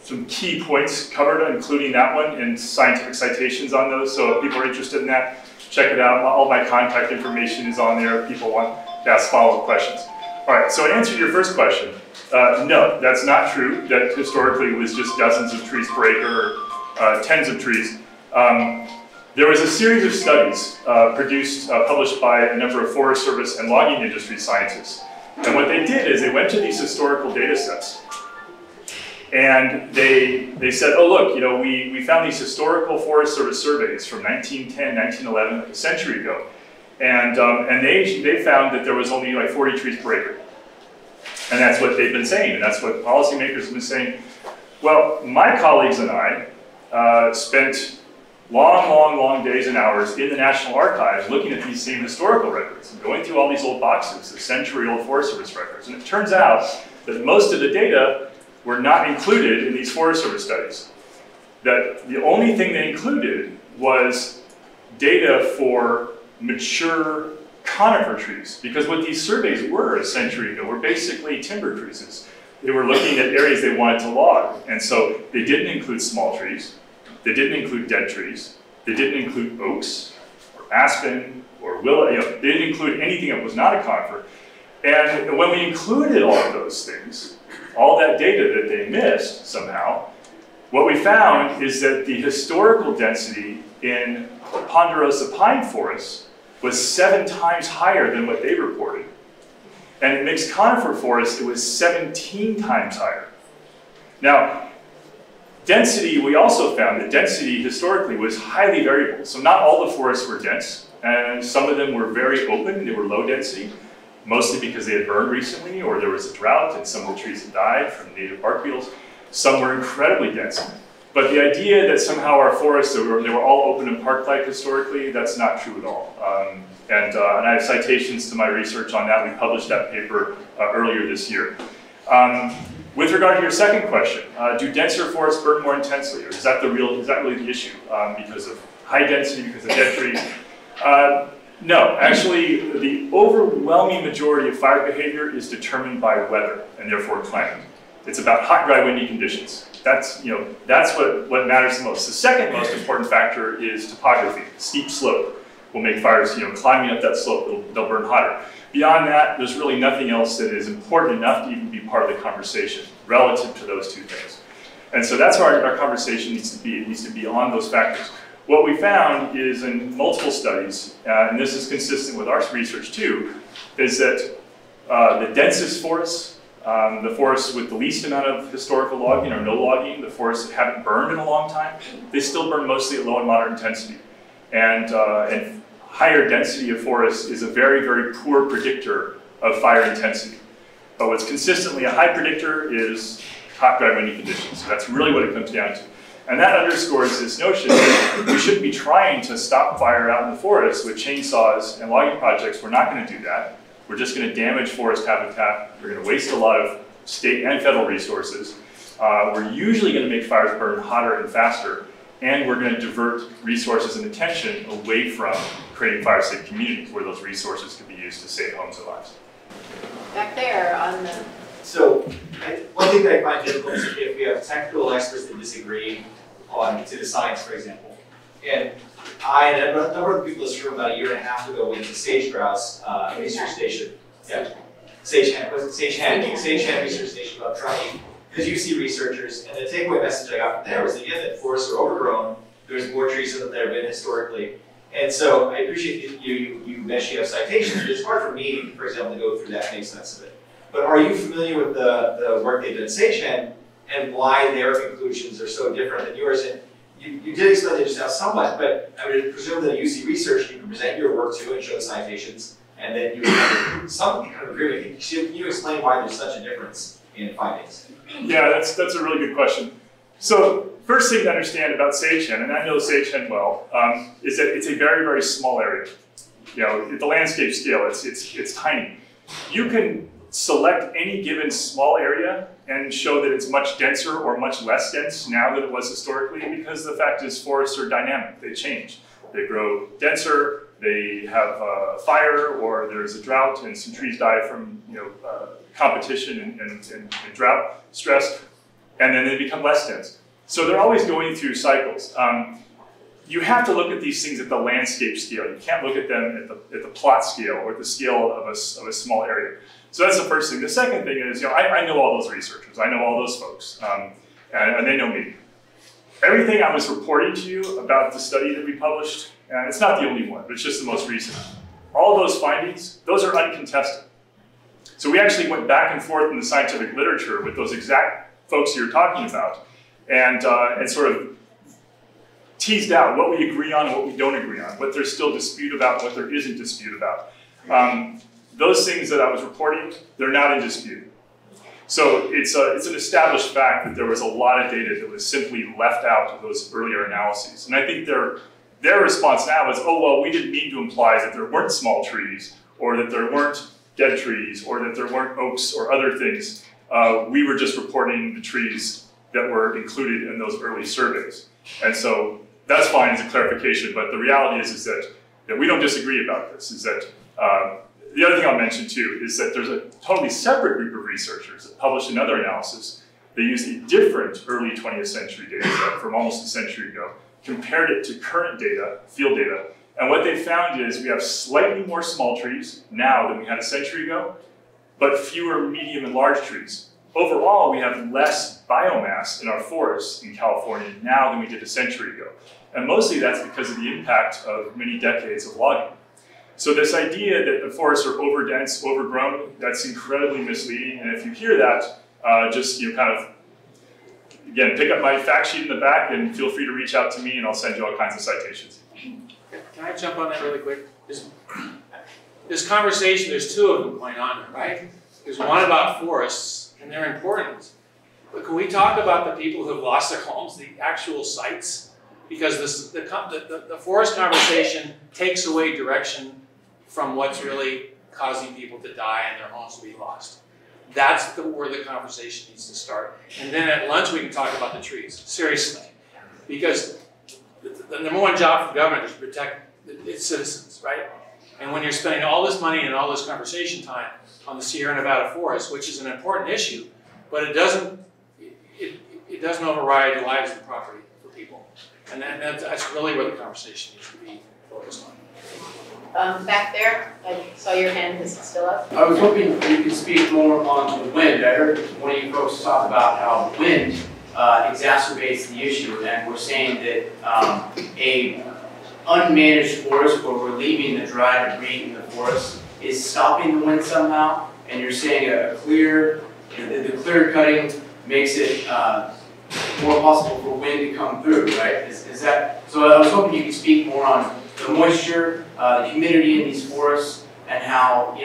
some key points covered, including that one, and scientific citations on those. So if people are interested in that, check it out. All my contact information is on there if people want to ask follow-up questions. All right, so to answer your first question, no, that's not true, that historically it was just dozens of trees per acre or tens of trees. There was a series of studies published by a number of Forest Service and logging industry scientists. And what they did is they went to these historical data sets and they said, oh look, you know, we found these historical Forest Service surveys from 1910, 1911, like a century ago. And they found that there was only like 40 trees per acre. And that's what they've been saying, and that's what policymakers have been saying. Well, my colleagues and I spent long days and hours in the National Archives looking at these same historical records and going through all these old boxes, the century-old Forest Service records. And it turns out that most of the data were not included in these Forest Service studies. That the only thing they included was data for mature conifer trees, because what these surveys were a century ago were basically timber cruises. They were looking at areas they wanted to log, and so they didn't include small trees, they didn't include dead trees, they didn't include oaks, or aspen, or willow, you know, they didn't include anything that was not a conifer. And when we included all of those things, all that data that they missed somehow, what we found is that the historical density in ponderosa pine forests was 7 times higher than what they reported. And in mixed conifer forests, it was 17 times higher. Now, density, we also found that density historically was highly variable. So not all the forests were dense, and some of them were very open, they were low density, mostly because they had burned recently, or there was a drought and some of the trees had died from native bark beetles. Some were incredibly dense. But the idea that somehow our forests, they were all open and park-like historically, that's not true at all. And I have citations to my research on that. We published that paper earlier this year. With regard to your second question, do denser forests burn more intensely, or is that really the issue? Because of high density, because of dead trees? No, actually, the overwhelming majority of fire behavior is determined by weather and therefore climate. It's about hot, dry, windy conditions. That's what matters the most. The second most important factor is topography. Steep slope will make fires, climbing up that slope, they'll burn hotter. Beyond that, there's really nothing else that is important enough to even be part of the conversation relative to those two things. And so that's where our conversation needs to be. It needs to be on those factors. What we found is in multiple studies, and this is consistent with our research too, is that the densest forests, the forests with the least amount of historical logging or no logging, the forests that haven't burned in a long time, they still burn mostly at low and moderate intensity. And higher density of forests is a very, very poor predictor of fire intensity. But what's consistently a high predictor is hot, dry, windy conditions. So that's really what it comes down to. And that underscores this notion that we shouldn't be trying to stop fire out in the forest with chainsaws and logging projects. We're not going to do that. We're just going to damage forest habitat. We're going to waste a lot of state and federal resources. We're usually going to make fires burn hotter and faster. And we're going to divert resources and attention away from creating fire-safe communities where those resources could be used to save homes and lives. Back there on the... So, one thing that I find difficult is if we have technical experts that disagree to the science, for example. And I and a number of people in this room about a year and a half ago went to Sage Grouse research station. Yeah, Sage Hen research station about trucking. Because you see researchers, and the takeaway message I got from there was again that forests are overgrown. There's more trees than there have been historically. And so I appreciate you mentioned you have citations, but it's hard for me, for example, to go through that and make sense of it. But are you familiar with the work they did at Sage Hen and why their conclusions are so different than yours? And you did explain it just now somewhat, but I would presume that you see research, you can present your work to and show citations, and then you have some kind of agreement. Can you explain why there's such a difference in findings? Yeah, that's a really good question. So first thing to understand about Sage Hen, and I know Sage Hen well, is that it's a very, very small area. At the landscape scale, it's tiny. You can select any given small area and show that it's much denser or much less dense now than it was historically, because the fact is forests are dynamic, they change. They grow denser, they have fire, or there's a drought and some trees die from competition and drought stress, and then they become less dense. So they're always going through cycles. You have to look at these things at the landscape scale. You can't look at them at the plot scale or at the scale of a small area. So that's the first thing. The second thing is, I know all those researchers. I know all those folks, and they know me. Everything I was reporting to you about the study that we published, and it's not the only one, but it's just the most recent. All those findings, those are uncontested. So we actually went back and forth in the scientific literature with those exact folks you're talking about, and sort of teased out what we agree on and what we don't agree on, what there's still dispute about, what there isn't dispute about. Those things that I was reporting, they're not in dispute. So it's an established fact that there was a lot of data that was simply left out of those earlier analyses. And I think their response now is, oh, well, we didn't mean to imply that there weren't small trees, or that there weren't dead trees, or that there weren't oaks or other things. We were just reporting the trees that were included in those early surveys. And so that's fine as a clarification, but the reality is that we don't disagree about this, is that the other thing I'll mention too is that there's a totally separate group of researchers that published another analysis. They used a different early 20th century data set from almost a century ago, compared it to current data, field data, and what they found is we have slightly more small trees now than we had a century ago, but fewer medium and large trees. Overall, we have less biomass in our forests in California now than we did a century ago. And mostly that's because of the impact of many decades of logging. So this idea that the forests are overdense, overgrown, that's incredibly misleading. And if you hear that, just kind of, again, pick up my fact sheet in the back and feel free to reach out to me and I'll send you all kinds of citations. Can I jump on that really quick? This conversation, there's two of them going on, right? There's one about forests, and they're important. But can we talk about the people who have lost their homes, the actual sites? Because the forest conversation takes away direction from what's really causing people to die and their homes to be lost. That's where the conversation needs to start. And then at lunch we can talk about the trees, seriously. Because the number one job for government is to protect its citizens, right? And when you're spending all this money and all this conversation time on the Sierra Nevada forest, which is an important issue, but it doesn't override the lives and property for people. And that's really where the conversation needs to be focused on. Back there, I saw your hand, is it still up? I was hoping you could speak more on the wind. I heard one of you folks talk about how wind exacerbates the issue, and we're saying that a unmanaged forest where we're leaving the dry debris in the forest is stopping the wind somehow, and you're saying the clear cutting makes it more possible for wind to come through, right? Is that, so I was hoping you could speak more on the moisture, the humidity in these forests, and how,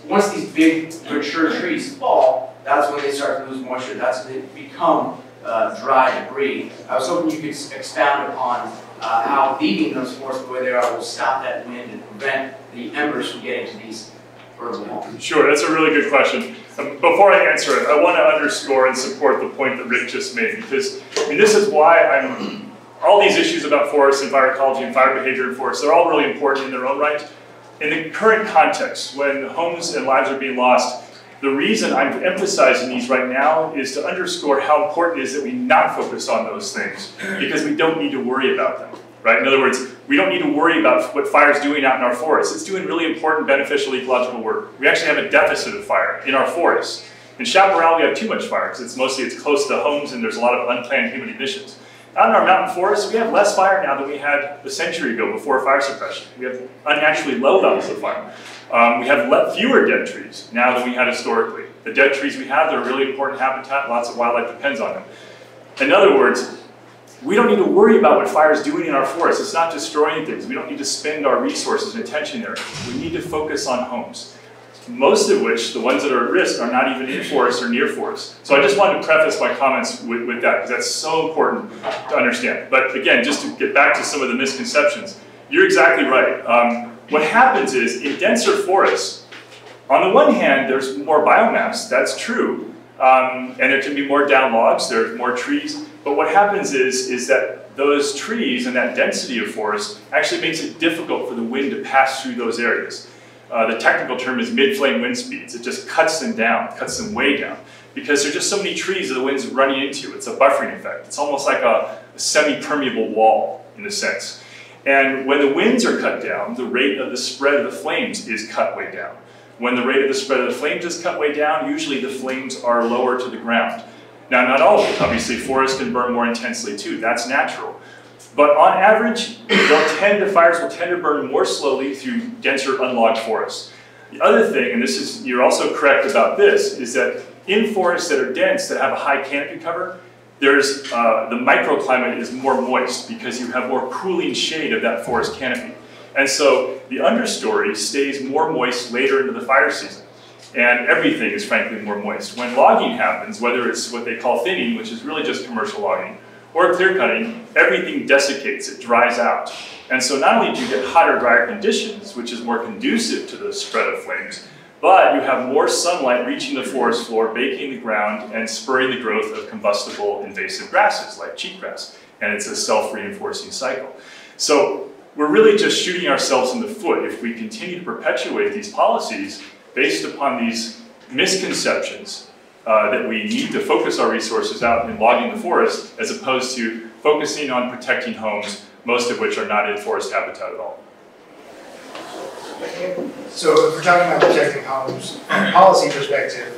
once these big mature trees fall, that's when they start to lose moisture, that's when they become dry debris. I was hoping you could expound upon how leaving those forests the way they are will stop that wind and prevent the embers from getting to these fertile homes. Sure, that's a really good question. Before I answer it, I want to underscore and support the point that Rick just made, because this is why all these issues about forests and fire ecology and fire behavior in forests, they're all really important in their own right. In the current context, when homes and lives are being lost, the reason I'm emphasizing these right now is to underscore how important it is that we not focus on those things, because we don't need to worry about them, right? In other words, we don't need to worry about what fire is doing out in our forests. It's doing really important, beneficial ecological work. We actually have a deficit of fire in our forests. In Chaparral, we have too much fire, because it's close to homes and there's a lot of unplanned human emissions. Out in our mountain forests, we have less fire now than we had a century ago before fire suppression. We have unnaturally low levels of fire. We have fewer dead trees now than we had historically. The dead trees we have, they're a really important habitat. Lots of wildlife depends on them. In other words, we don't need to worry about what fire is doing in our forests. It's not destroying things. We don't need to spend our resources and attention there. We need to focus on homes. Most of which, the ones that are at risk, are not even in forests or near forests. So I just wanted to preface my comments with that, because that's so important to understand. But again, just to get back to some of the misconceptions, you're exactly right. What happens is, in denser forests, On the one hand, there's more biomass, that's true, and there can be more down logs, there's more trees, but what happens is that those trees and that density of forest actually makes it difficult for the wind to pass through those areas. The technical term is mid-flame wind speeds. It just cuts them down, cuts them way down, because there's just so many trees that the wind's running into. It's a buffering effect. It's almost like a semi-permeable wall in a sense. And when the winds are cut down, the rate of the spread of the flames is cut way down. When the rate of the spread of the flames is cut way down, usually the flames are lower to the ground. Now, not always. Obviously, forests can burn more intensely too. That's natural. But on average, fires will tend to burn more slowly through denser unlogged forests. The other thing, and this is, you're also correct about this, is that in forests that are dense, that have a high canopy cover, there's, the microclimate is more moist because you have more cooling shade of that forest canopy. And so the understory stays more moist later into the fire season. And everything is frankly more moist. When logging happens, whether it's what they call thinning, which is really just commercial logging, or clear cutting, everything desiccates, it dries out. And so not only do you get hotter, drier conditions, which is more conducive to the spread of flames, but you have more sunlight reaching the forest floor, baking the ground, and spurring the growth of combustible invasive grasses like cheatgrass. And it's a self-reinforcing cycle. So we're really just shooting ourselves in the foot if we continue to perpetuate these policies based upon these misconceptions that we need to focus our resources out in logging the forest as opposed to focusing on protecting homes, most of which are not in forest habitat at all. So if we're talking about protecting homes, from a policy perspective,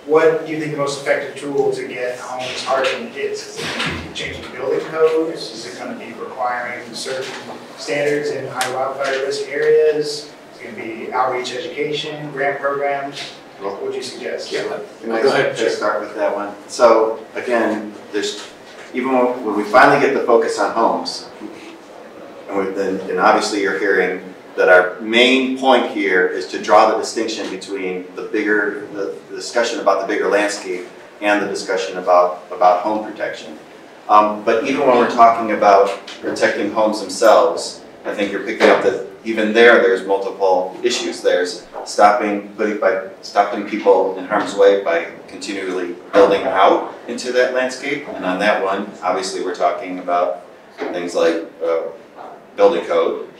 what do you think the most effective tool to get homes hardened is? Is it going to be changing building codes? Is it going to be requiring certain standards in high wildfire risk areas? Is it going to be outreach education, grant programs? What would you suggest? Yeah. Can I just start with that one? So again, there's even when we finally get the focus on homes, and obviously you're hearing that our main point here is to draw the distinction between the discussion about the bigger landscape and the discussion about home protection. But even when we're talking about protecting homes themselves, I think you're picking up that even there's multiple issues. There's stopping people in harm's way by continually building out into that landscape. And on that one, obviously we're talking about things like building code,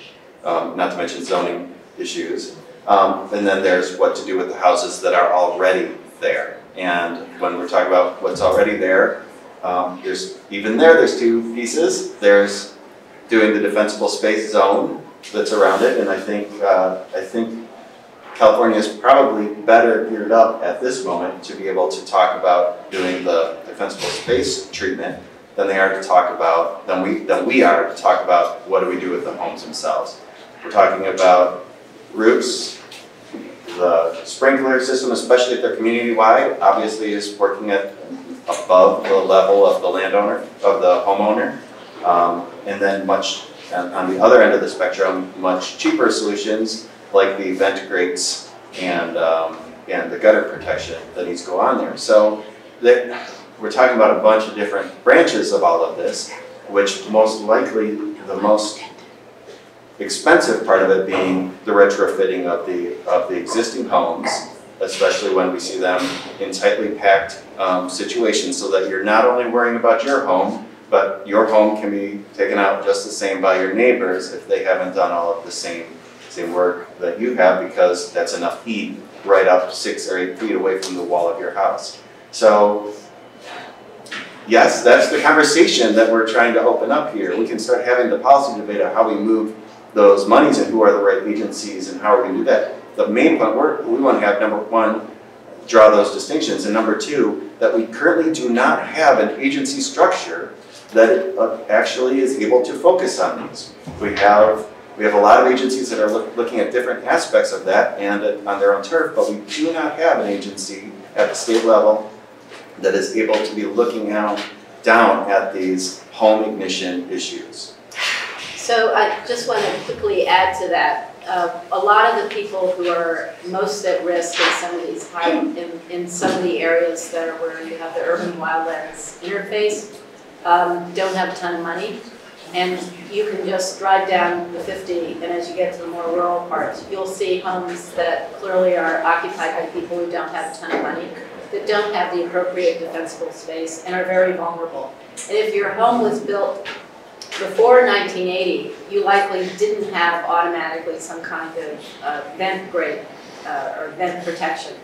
not to mention zoning issues. And then there's what to do with the houses that are already there. And when we're talking about what's already there, there's two pieces. There's doing the defensible space zone that's around it, and I think California is probably better geared up at this moment to be able to talk about doing the defensible space treatment than we are to talk about what do we do with the homes themselves. We're talking about roofs, the sprinkler system, especially if they're community-wide, obviously is working at above the level of the landowner, of the homeowner, and then on the other end of the spectrum, much cheaper solutions like the vent grates and the gutter protection that needs to go on there. So we're talking about a bunch of different branches of all of this, which most likely the most expensive part of it being the retrofitting of the existing homes, especially when we see them in tightly packed situations, so that you're not only worrying about your home, but your home can be taken out just the same by your neighbors if they haven't done all of the same work that you have, because that's enough heat right up 6 or 8 feet away from the wall of your house. So yes, that's the conversation that we're trying to open up here. We can start having the policy debate on how we move those monies and who are the right agencies and how we're going to do that. The main point we want to have, number one, draw those distinctions, and number two, that we currently do not have an agency structure that actually is able to focus on these. We have a lot of agencies that are looking at different aspects of that and on their own turf, but we do not have an agency at the state level that is able to be looking down at these home ignition issues. So I just want to quickly add to that. A lot of the people who are most at risk in some of these in some of the areas where you have the urban wildlands interface don't have a ton of money. And you can just drive down the 50, and as you get to the more rural parts, you'll see homes that clearly are occupied by people who don't have a ton of money, that don't have the appropriate defensible space, and are very vulnerable. And if your home was built before 1980, you likely didn't have automatically some kind of vent grate or vent protection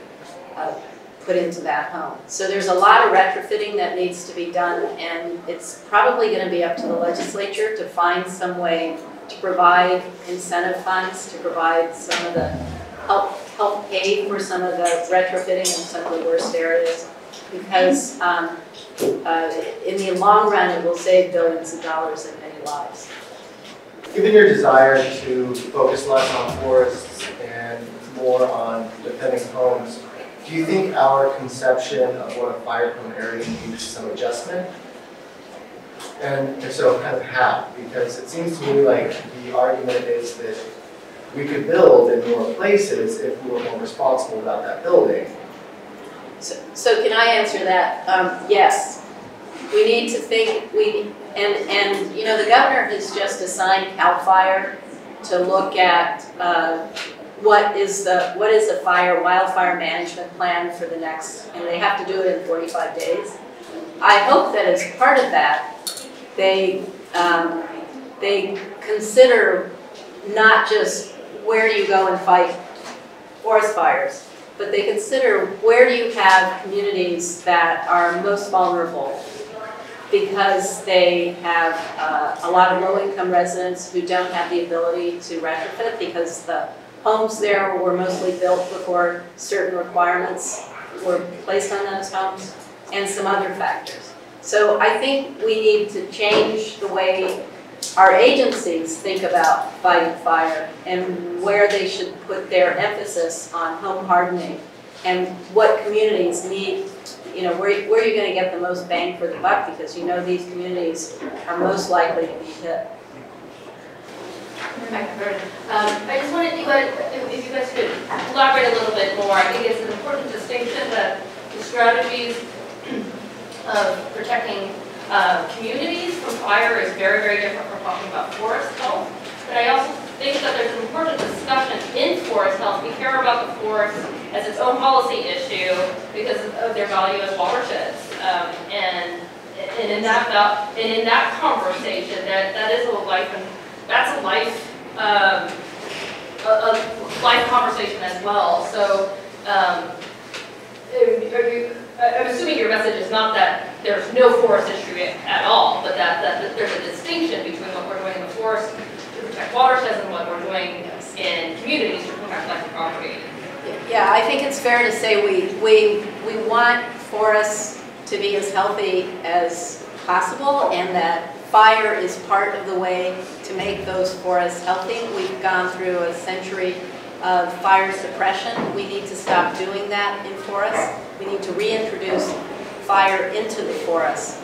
put into that home. So there's a lot of retrofitting that needs to be done, and it's probably going to be up to the legislature to find some way to provide incentive funds, to provide some of the help pay for some of the retrofitting in some of the worst areas, because in the long run it will save billions of dollars and many lives. Given your desire to focus less on forests and more on defending homes, do you think our conception of what a fire-prone area needs some adjustment? And if so, kind of how? Because it seems to me like the argument is that we could build in more places if we were more responsible about that building. So can I answer that? Yes. We need to think, and you know, the governor has just assigned CAL FIRE to look at what is the wildfire management plan for the next, and they have to do it in 45 days. I hope that as part of that, they consider not just where do you go and fight forest fires, but they consider where do you have communities that are most vulnerable, because they have a lot of low-income residents who don't have the ability to retrofit because the homes there were mostly built before certain requirements were placed on those homes, and some other factors. So I think we need to change the way our agencies think about fighting fire and where they should put their emphasis on home hardening and what communities need, you know, where you're going to get the most bang for the buck, because you know these communities are most likely to be hit. I just wanted to, if you guys could elaborate a little bit more. I think it's an important distinction that the strategies of protecting communities from fire is very, very different from talking about forest health. But I also think that there's an important discussion in forest health. We care about the forest as its own policy issue because of their value as watersheds. And in that conversation, that is a life, and that's a life conversation as well. So I'm assuming your message is not that there's no forest issue at all, but that there's a distinction between what we're doing in the forest to protect watersheds and what we're doing in communities to protect life and property. Yeah, I think it's fair to say we want forests to be as healthy as possible, and that fire is part of the way to make those forests healthy. We've gone through a century of fire suppression. We need to stop doing that in forests. We need to reintroduce fire into the forest.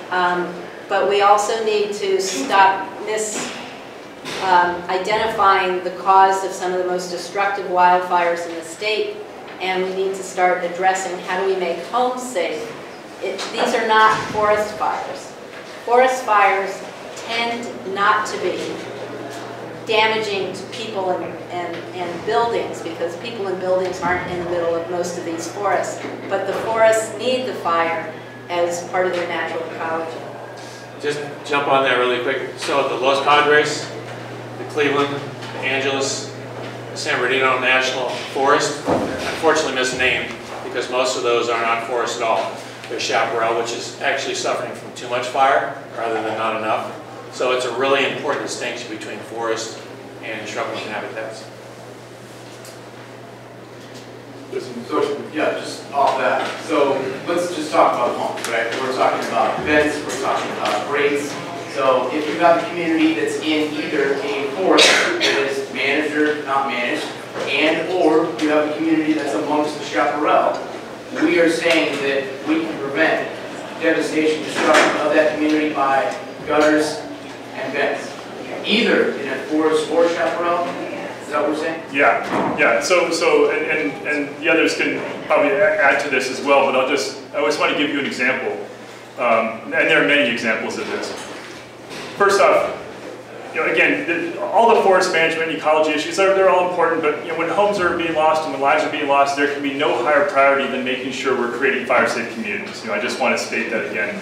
But we also need to stop identifying the cause of some of the most destructive wildfires in the state, and we need to start addressing how do we make homes safe. These are not forest fires. Forest fires tend not to be damaging to people and buildings, because people and buildings aren't in the middle of most of these forests. But the forests need the fire as part of their natural ecology. Just jump on that really quick. So the Los Padres, the Cleveland, the Angeles, the San Bernardino National Forest, unfortunately misnamed because most of those aren't on forest at all. They're chaparral, which is actually suffering from too much fire rather than not enough. So it's a really important distinction between forest and shrubland habitats. So, yeah, just off that. So let's just talk about homes, right? We're talking about vents, we're talking about grates. So if you've got the community that's in either a forest that is managed or not managed, and or you have a community that's amongst the chaparral, we are saying that we can prevent devastation, destruction of that community by gutters and vents, either in a forest or chaparral. Is that what we're saying? Yeah. So and the others can probably add to this as well. But I just want to give you an example, and there are many examples of this. First off, again, all the forest management and ecology issues, they're all important, but when homes are being lost and when lives are being lost, there can be no higher priority than making sure we're creating fire-safe communities. I just want to state that again.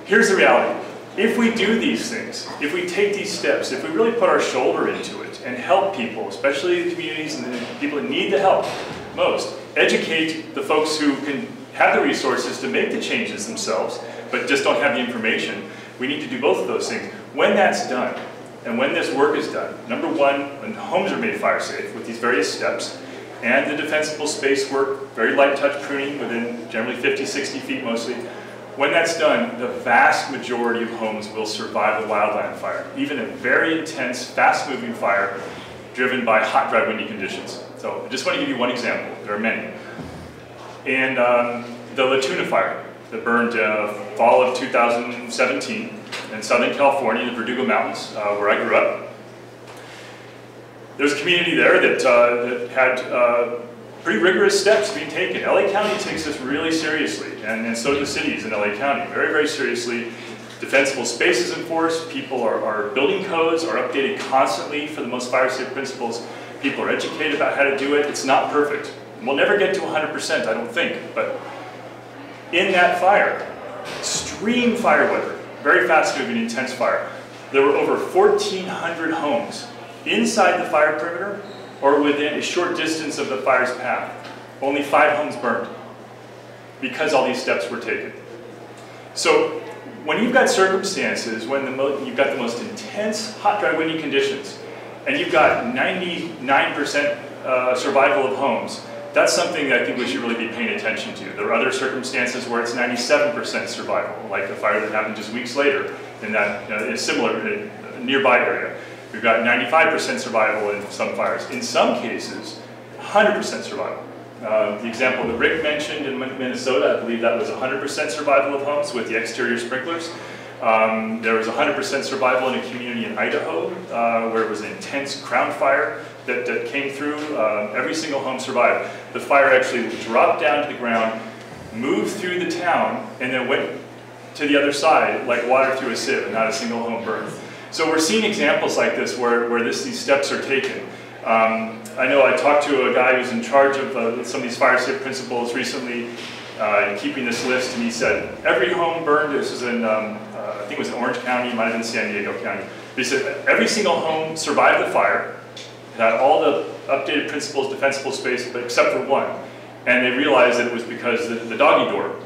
Here's the reality. If we do these things, if we take these steps, if we really put our shoulder into it and help people, especially the communities and the people that need the help most, educate the folks who can have the resources to make the changes themselves, but just don't have the information, we need to do both of those things. When that's done, and when this work is done, number one, when homes are made fire safe with these various steps, and the defensible space work, very light touch pruning within generally 50, 60 feet mostly, when that's done, the vast majority of homes will survive a wildland fire, even a very intense, fast-moving fire driven by hot, dry, windy conditions. So I just want to give you one example. There are many. And the La Tuna fire that burned fall of 2017 in Southern California, the Verdugo Mountains, where I grew up. There's a community there that had pretty rigorous steps being taken. LA County takes this really seriously, and so do the cities in LA County, very, very seriously. Defensible space is enforced, people are building codes, are updated constantly for the most fire-safe principles. People are educated about how to do it. It's not perfect. We'll never get to 100%, I don't think, but in that fire, extreme fire weather, very fast-moving, intense fire, there were over 1,400 homes inside the fire perimeter or within a short distance of the fire's path. Only 5 homes burned because all these steps were taken. So when you've got circumstances, when you've got the most intense hot, dry, windy conditions, and you've got 99% survival of homes, that's something that I think we should really be paying attention to. There are other circumstances where it's 97% survival, like the fire that happened just weeks later in that in a similar nearby area. We've got 95% survival in some fires. In some cases, 100% survival. The example that Rick mentioned in Minnesota, I believe that was 100% survival of homes with the exterior sprinklers. There was 100% survival in a community in Idaho where it was an intense crown fire that came through. Every single home survived. The fire actually dropped down to the ground, moved through the town, and then went to the other side like water through a sieve, and not a single home burned. So we're seeing examples like this where these steps are taken. I know I talked to a guy who's in charge of some of these fire safe principles recently, keeping this list, and he said every home burned, this was in, I think it was in Orange County, it might have been San Diego County, but he said every single home survived the fire, had all the updated principles, defensible space, but except for one. And they realized that it was because the doggy door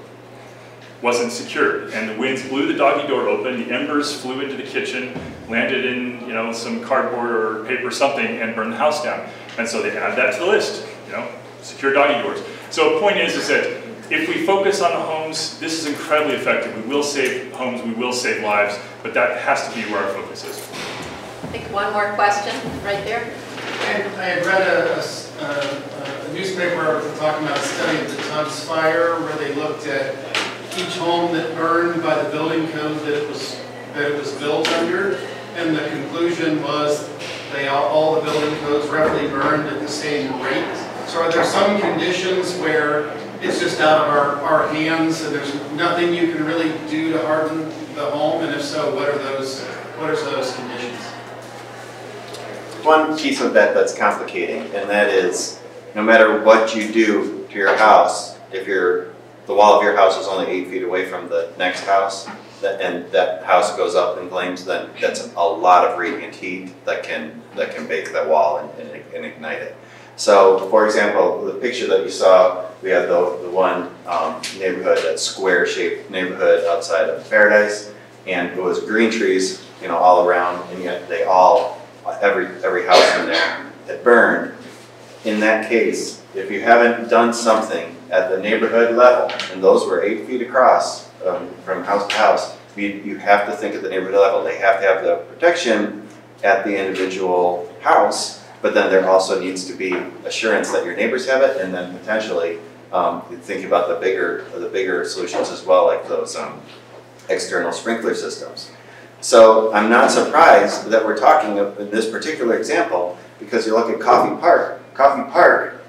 wasn't secured, and the winds blew the doggy door open, the embers flew into the kitchen, landed in some cardboard or paper or something, and burned the house down. And so they added that to the list, secure doggy doors. So the point is that if we focus on the homes, this is incredibly effective. We will save homes, we will save lives, but that has to be where our focus is. I think one more question right there. I had read a newspaper article talking about a study of the Tubbs fire where they looked at each home that burned by the building code that it was built under, and the conclusion was all the building codes roughly burned at the same rate. So are there some conditions where it's just out of our hands and there's nothing you can really do to harden the home, and if so, what are those conditions? One piece of that that's complicating, and that is no matter what you do to your house, if the wall of your house is only 8 feet away from the next house, and that house goes up in flames, then that's a lot of radiant heat that can bake that wall and ignite it. So, for example, the picture that you saw, we had the one neighborhood, that square-shaped neighborhood outside of Paradise, and it was green trees, all around, and yet they all, every house in there had burned. In that case, if you haven't done something at the neighborhood level, and those were 8 feet across from house to house, you have to think at the neighborhood level. They have to have the protection at the individual house, but then there also needs to be assurance that your neighbors have it, and then potentially think about the bigger solutions as well, like those external sprinkler systems. So I'm not surprised that we're talking in this particular example, because you look at Coffey Park. Coffey Park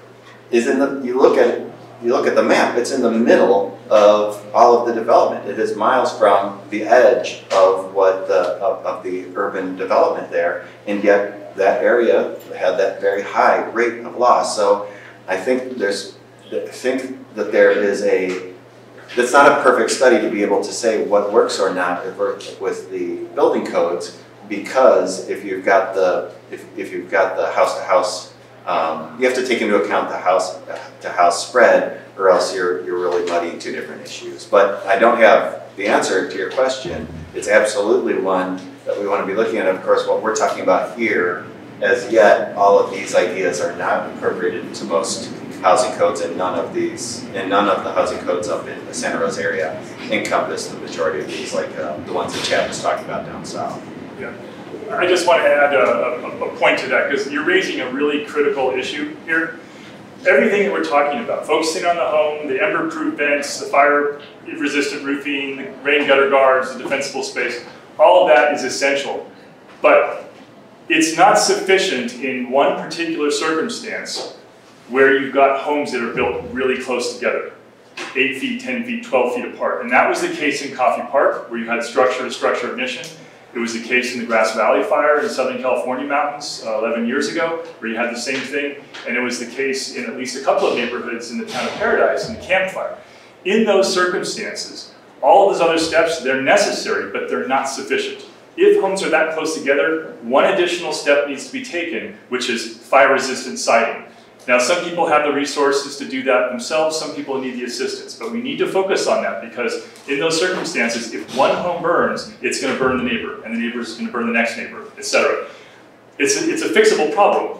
is you look at the map, it's in the middle of all of the development. It is miles from the edge of what the of the urban development there, and yet that area had that very high rate of loss. So I think that there is it's not a perfect study to be able to say what works or not with the building codes, because if you've got the house to house, you have to take into account the house to house spread, or else you're really muddying two different issues. But I don't have the answer to your question. It's absolutely one that we want to be looking at. Of course, what we're talking about here, as yet, all of these ideas are not incorporated into most housing codes, and none of the housing codes up in the Santa Rosa area encompass the majority of these, like the ones that Chad was talking about down south. Yeah. I just want to add a point to that, because you're raising a really critical issue here. Everything that we're talking about, focusing on the home, the ember-proof vents, the fire-resistant roofing, the rain gutter guards, the defensible space, all of that is essential. But it's not sufficient in one particular circumstance where you've got homes that are built really close together, 8 feet, 10 feet, 12 feet apart. And that was the case in Coffey Park, where you had structure-to-structure ignition. It was the case in the Grass Valley fire in Southern California mountains 11 years ago, where you had the same thing. And it was the case in at least a couple of neighborhoods in the town of Paradise in the Camp Fire. In those circumstances, all of those other steps, they're necessary, but they're not sufficient. If homes are that close together, one additional step needs to be taken, which is fire-resistant siding. Now, some people have the resources to do that themselves, some people need the assistance, but we need to focus on that, because in those circumstances, if one home burns, it's going to burn the neighbor, and the neighbor is going to burn the next neighbor, etc. It's a fixable problem.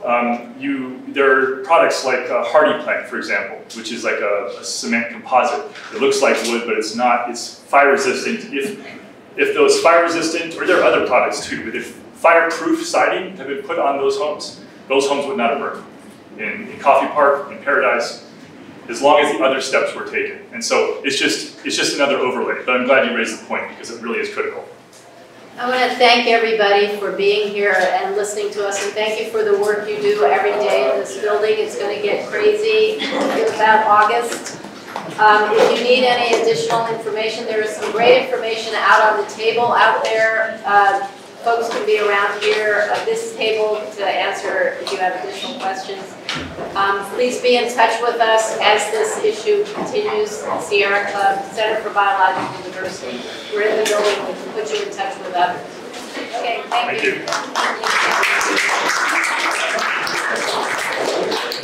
There are products like Hardy Plank, for example, which is like a cement composite. It looks like wood, but it's not. It's fire resistant. If those fire resistant, or there are other products too, but if fireproof siding had been put on those homes would not have burned. In Coffey Park, in Paradise, as long as the other steps were taken. And so it's just another overlay, but I'm glad you raised the point, because it really is critical. I want to thank everybody for being here and listening to us, and thank you for the work you do every day in this building. It's going to get crazy in about August. If you need any additional information, there is some great information out on the table out there. Folks can be around here at this table to answer if you have additional questions. Please be in touch with us as this issue continues. Sierra Club, Center for Biological Diversity. We're in the building. We can put you in touch with others. Okay, thank you. Thank you.